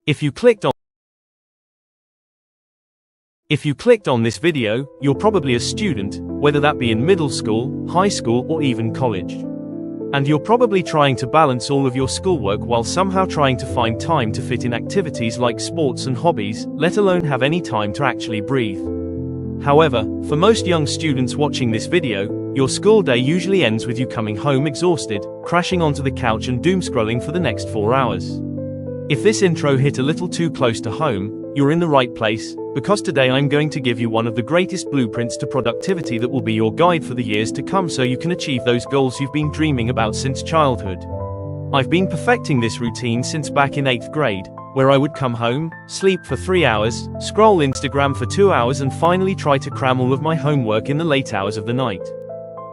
If you clicked on this video, you're probably a student, whether that be in middle school, high school, or even college. And you're probably trying to balance all of your schoolwork while somehow trying to find time to fit in activities like sports and hobbies, let alone have any time to actually breathe. However, for most young students watching this video, your school day usually ends with you coming home exhausted, crashing onto the couch and doom-scrolling for the next 4 hours. If this intro hit a little too close to home, you're in the right place, because today I'm going to give you one of the greatest blueprints to productivity that will be your guide for the years to come so you can achieve those goals you've been dreaming about since childhood. I've been perfecting this routine since back in 8th grade, where I would come home, sleep for 3 hours, scroll Instagram for 2 hours and finally try to cram all of my homework in the late hours of the night.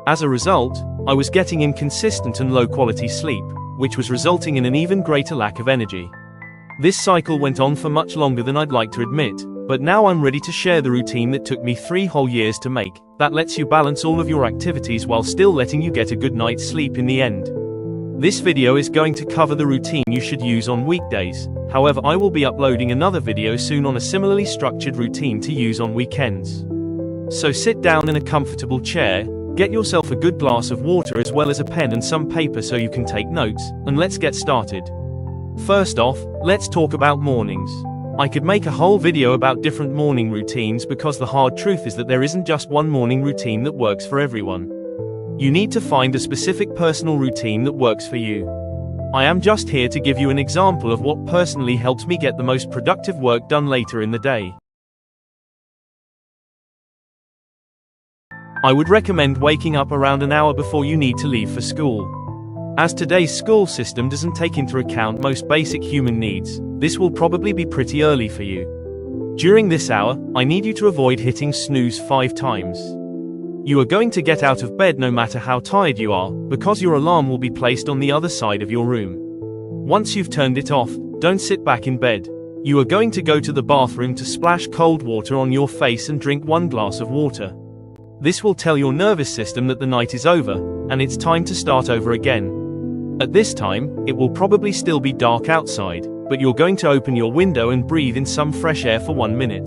As a result, I was getting inconsistent and low-quality sleep, which was resulting in an even greater lack of energy. This cycle went on for much longer than I'd like to admit, but now I'm ready to share the routine that took me 3 whole years to make, that lets you balance all of your activities while still letting you get a good night's sleep in the end. This video is going to cover the routine you should use on weekdays, however I will be uploading another video soon on a similarly structured routine to use on weekends. So sit down in a comfortable chair, get yourself a good glass of water as well as a pen and some paper so you can take notes, and let's get started. First off, let's talk about mornings. I could make a whole video about different morning routines because the hard truth is that there isn't just one morning routine that works for everyone. You need to find a specific personal routine that works for you. I am just here to give you an example of what personally helps me get the most productive work done later in the day. I would recommend waking up around an hour before you need to leave for school. As today's school system doesn't take into account most basic human needs, this will probably be pretty early for you. During this hour, I need you to avoid hitting snooze 5 times. You are going to get out of bed no matter how tired you are, because your alarm will be placed on the other side of your room. Once you've turned it off, don't sit back in bed. You are going to go to the bathroom to splash cold water on your face and drink 1 glass of water. This will tell your nervous system that the night is over, and it's time to start over again. At this time, it will probably still be dark outside, but you're going to open your window and breathe in some fresh air for 1 minute.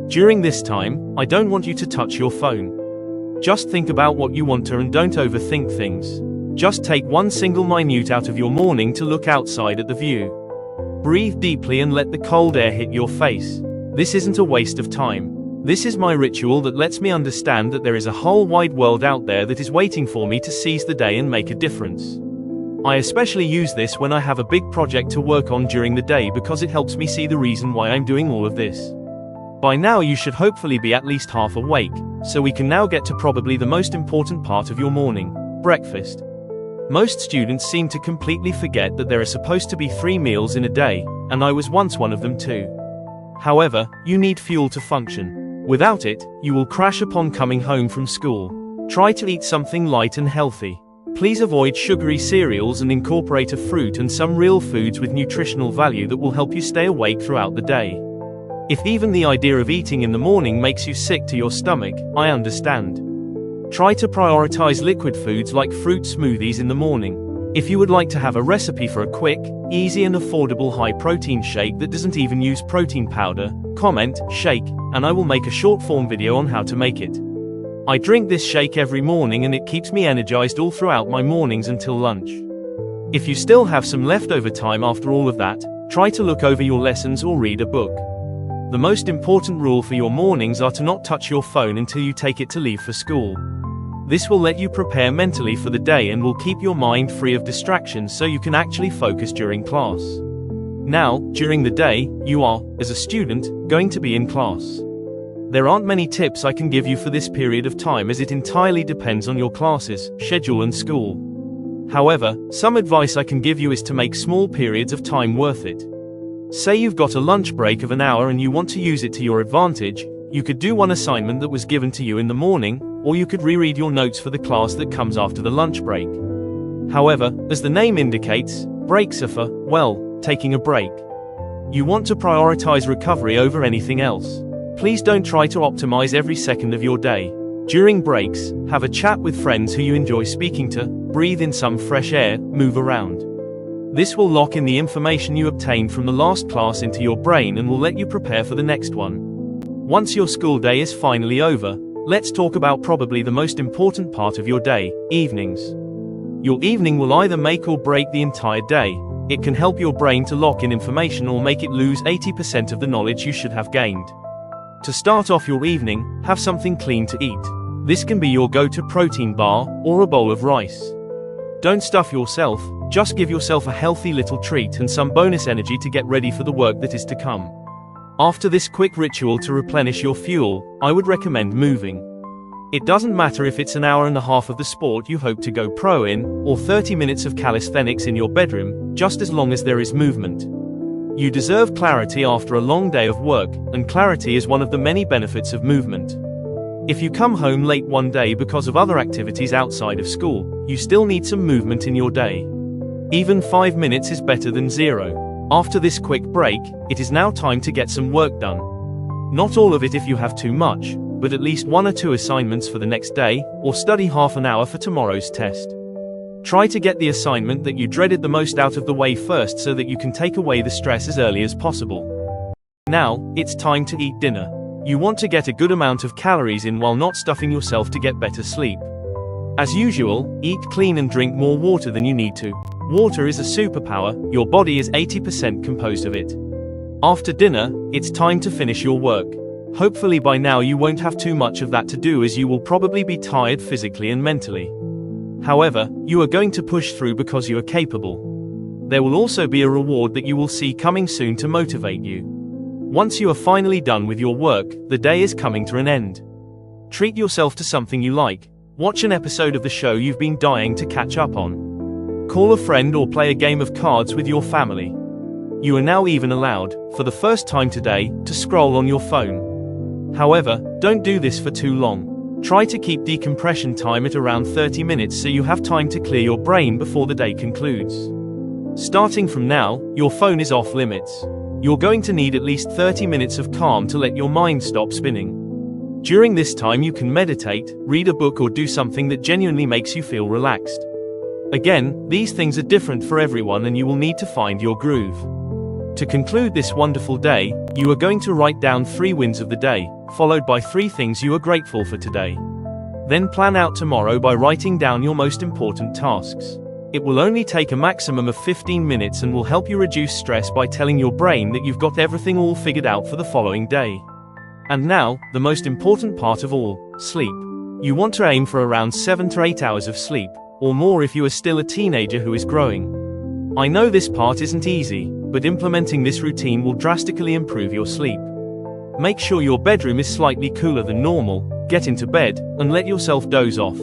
During this time, I don't want you to touch your phone. Just think about what you want to and don't overthink things. Just take one single minute out of your morning to look outside at the view. Breathe deeply and let the cold air hit your face. This isn't a waste of time. This is my ritual that lets me understand that there is a whole wide world out there that is waiting for me to seize the day and make a difference. I especially use this when I have a big project to work on during the day because it helps me see the reason why I'm doing all of this. By now you should hopefully be at least half awake, so we can now get to probably the most important part of your morning, breakfast. Most students seem to completely forget that there are supposed to be 3 meals in a day, and I was once one of them too. However, you need fuel to function. Without it, you will crash upon coming home from school. Try to eat something light and healthy. Please avoid sugary cereals and incorporate a fruit and some real foods with nutritional value that will help you stay awake throughout the day. If even the idea of eating in the morning makes you sick to your stomach, I understand. Try to prioritize liquid foods like fruit smoothies in the morning. If you would like to have a recipe for a quick, easy and affordable high-protein shake that doesn't even use protein powder, comment, shake, and I will make a short-form video on how to make it. I drink this shake every morning and it keeps me energized all throughout my mornings until lunch. If you still have some leftover time after all of that, try to look over your lessons or read a book. The most important rule for your mornings are to not touch your phone until you take it to leave for school. This will let you prepare mentally for the day and will keep your mind free of distractions so you can actually focus during class. Now, during the day, you are, as a student, going to be in class. There aren't many tips I can give you for this period of time as it entirely depends on your classes, schedule and school. However, some advice I can give you is to make small periods of time worth it. Say you've got a lunch break of an hour and you want to use it to your advantage, you could do one assignment that was given to you in the morning, or you could reread your notes for the class that comes after the lunch break. However, as the name indicates, breaks are for, well, taking a break. You want to prioritize recovery over anything else. Please don't try to optimize every second of your day. During breaks, have a chat with friends who you enjoy speaking to, breathe in some fresh air, move around. This will lock in the information you obtained from the last class into your brain and will let you prepare for the next one. Once your school day is finally over, let's talk about probably the most important part of your day, evenings. Your evening will either make or break the entire day. It can help your brain to lock in information or make it lose 80% of the knowledge you should have gained. To start off your evening, have something clean to eat. This can be your go-to protein bar or a bowl of rice. Don't stuff yourself, just give yourself a healthy little treat and some bonus energy to get ready for the work that is to come. After this quick ritual to replenish your fuel, I would recommend moving. It doesn't matter if it's an hour and a half of the sport you hope to go pro in, or 30 minutes of calisthenics in your bedroom, just as long as there is movement. You deserve clarity after a long day of work, and clarity is one of the many benefits of movement. If you come home late one day because of other activities outside of school, you still need some movement in your day. Even 5 minutes is better than 0. After this quick break, it is now time to get some work done. Not all of it if you have too much, but at least 1 or 2 assignments for the next day, or study half an hour for tomorrow's test. Try to get the assignment that you dreaded the most out of the way first so that you can take away the stress as early as possible. Now, it's time to eat dinner. You want to get a good amount of calories in while not stuffing yourself to get better sleep. As usual, eat clean and drink more water than you need to. Water is a superpower, your body is 80% composed of it. After dinner, it's time to finish your work. Hopefully by now you won't have too much of that to do as you will probably be tired physically and mentally. However, you are going to push through because you are capable. There will also be a reward that you will see coming soon to motivate you. Once you are finally done with your work, the day is coming to an end. Treat yourself to something you like. Watch an episode of the show you've been dying to catch up on. Call a friend or play a game of cards with your family. You are now even allowed, for the first time today, to scroll on your phone. However, don't do this for too long. Try to keep decompression time at around 30 minutes so you have time to clear your brain before the day concludes. Starting from now, your phone is off limits. You're going to need at least 30 minutes of calm to let your mind stop spinning. During this time you can meditate, read a book or do something that genuinely makes you feel relaxed. Again, these things are different for everyone and you will need to find your groove. To conclude this wonderful day, you are going to write down 3 wins of the day, followed by 3 things you are grateful for today. Then plan out tomorrow by writing down your most important tasks. It will only take a maximum of 15 minutes and will help you reduce stress by telling your brain that you've got everything all figured out for the following day. And now, the most important part of all, sleep. You want to aim for around 7 to 8 hours of sleep, or more if you are still a teenager who is growing. I know this part isn't easy, but implementing this routine will drastically improve your sleep. Make sure your bedroom is slightly cooler than normal, get into bed, and let yourself doze off.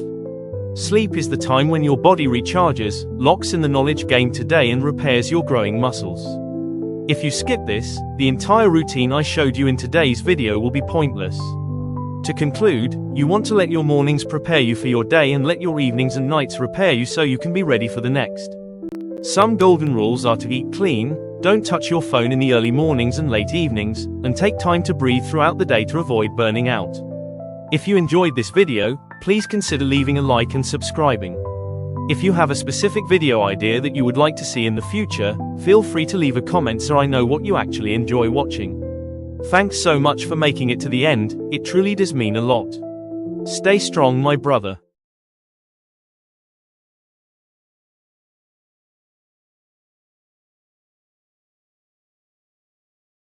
Sleep is the time when your body recharges, locks in the knowledge gained today and repairs your growing muscles. If you skip this, the entire routine I showed you in today's video will be pointless. To conclude, you want to let your mornings prepare you for your day and let your evenings and nights repair you so you can be ready for the next. Some golden rules are to eat clean, don't touch your phone in the early mornings and late evenings, and take time to breathe throughout the day to avoid burning out. If you enjoyed this video, please consider leaving a like and subscribing. If you have a specific video idea that you would like to see in the future, feel free to leave a comment so I know what you actually enjoy watching. Thanks so much for making it to the end, it truly does mean a lot. Stay strong, my brother.